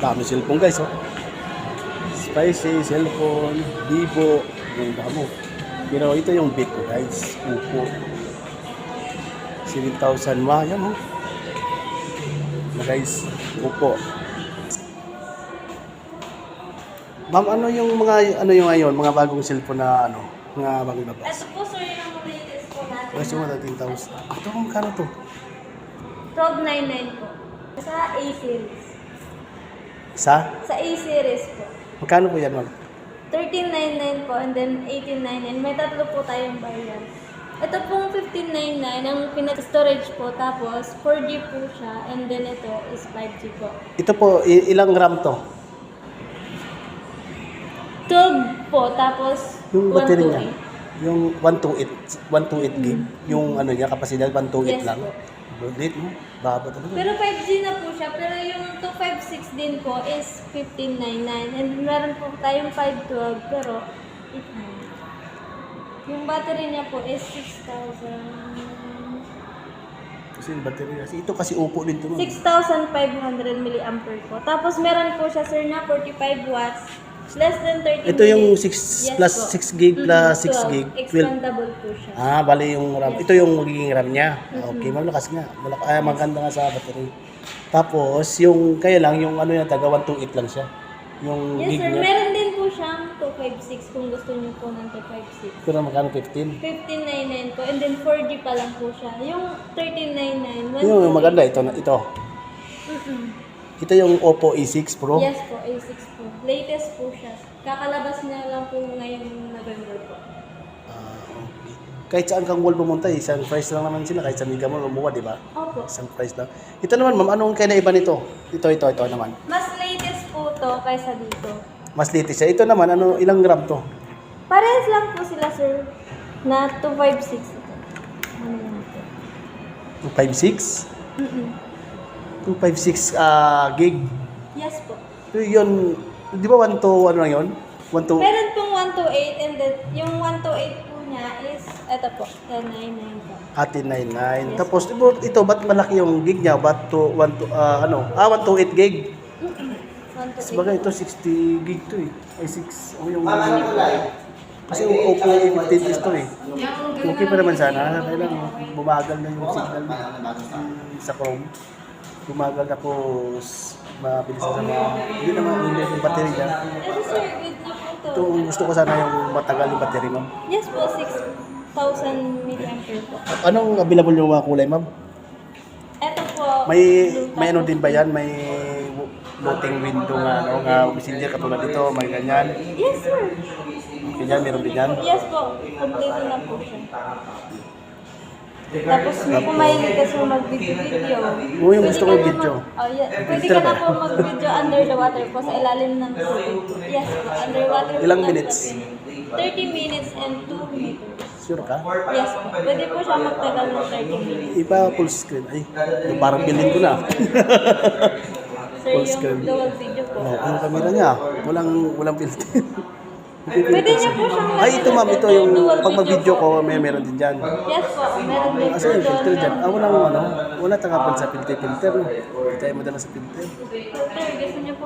Dami cellphone guys, oh. Spicy, cellphone, Vivo, yung damo. Pero ito yung big ko guys, Oppo. 7,000 ma, yan oh. Na guys, Oppo. Ma'am, ano yung ngayon, mga bagong cellphone na mga bagong labas? Ito po sir yung latest po natin. Guys, yung mga 13,000. Ito, magkano to? 1299 po. Sa A series. Sa? Sa A series po. Magkano po yan, ma'am? 1399 po and then 1899. May tatlo po tayong variant. Ito pong 1599 ang pinag-storage po, tapos 4G po siya, and then ito is 5G po. Ito po, ilang RAM to? 12 po, tapos Yung battery niya? 128. Yung 128 gig? Yung niya, kapasidad 128 Yes lang? po. Late, no? Baba talaga. Pero 5G na po siya, pero yung 256 din po is 1599. And meron po tayong 512, pero 800. Yung battery niya po is 6,000. Kasi yung battery niya. Ito kasi Oppo din to. 6,500 mAh po. Tapos meron po siya sir na 45 watts. Less than 30 Ito yung minutes. 6 plus po. 6 gig plus 6 gig. 12. Expandable po siya. Bali yung RAM. Yes. Ito yung magiging RAM niya. Okay, malakas nga. Maganda nga sa battery. Tapos, yung, kaya lang, yung niya, taga 128 lang siya. Yung Yes gig sir, niya. meron din po siyang 256 kung gusto niyo po ng 256. Pero magkano 15? 1599 po, and then 4G pa lang po siya. Yung 1399, Yung maganda, ito. Mm-mm. Ito yung Oppo A6 Pro. Yes po, A6 po. Latest po siya. Kakalabas niya lang po ngayong November po. Okay. Kahit saan kang mall pumunta, isang price lang naman sila. Kahit sa Mega Mall, umuha, di ba? Opo. Isang price lang. Ito naman, ma'am, anong kinaiba nito? Ito naman. Mas latest po to kaysa dito. Mas latest siya. Ito naman, ilang gram to? Parehas lang po sila sir na 256 ito. Ano yan po? 256? Mm-mm. 256 gig. Yes po. So, yun, di ba 1 to, ano lang yun? 1 to, Meron pong 128 and then yung 128 po niya is, eto po, 1099 po. 99. Yes. Tapos, ito, ba't malaki yung gig niya? Ba't to, 128 gig? 128. Sabagay, ito 60 gig to eh. Ay, 6. Yung kasi yung Oppo A15 is to eh. Okay pa naman sana. Kailang bumagal na yung signal sa Chrome. Bumagal, tapos mabilis na sama. Hindi naman yung battery niya. Ito sir, good na po to. Ito, gusto ko sana yung matagal yung battery, ma'am. Yes po, 6,000 mAh po. Anong available yung mga kulay, ma'am? Ito po. May ano din ba yan? May floating window nga messenger katulad dito, may ganyan. Yes sir. Okay yan, meron din yan. Yes po, complete na po siya. Tapos kung mahilig kasi mag-video. Oo, yung gusto ko yung video. Pwede ka na po mag-video under the water po sa ilalim ng tubig. Yes po, underwater. Ilang po minutes? 30 minutes and 2 meters. Sure ka? Yes po, pwede po siya magtagal ng 30 minutes. Iba full screen. Ay, parang bilhin ko na. Sir, Full yung screen. dual video po. Ang camera niya, walang filter. Pwede niya po siyang Ay, ito ma'am, ito yung dual pag mag-video po. ko, meron din dyan. Yes po, meron din Kasi yung filter dyan. Wala tangapal sa filter. Hindi tayo madala sa filter. Sir, gusto niyo po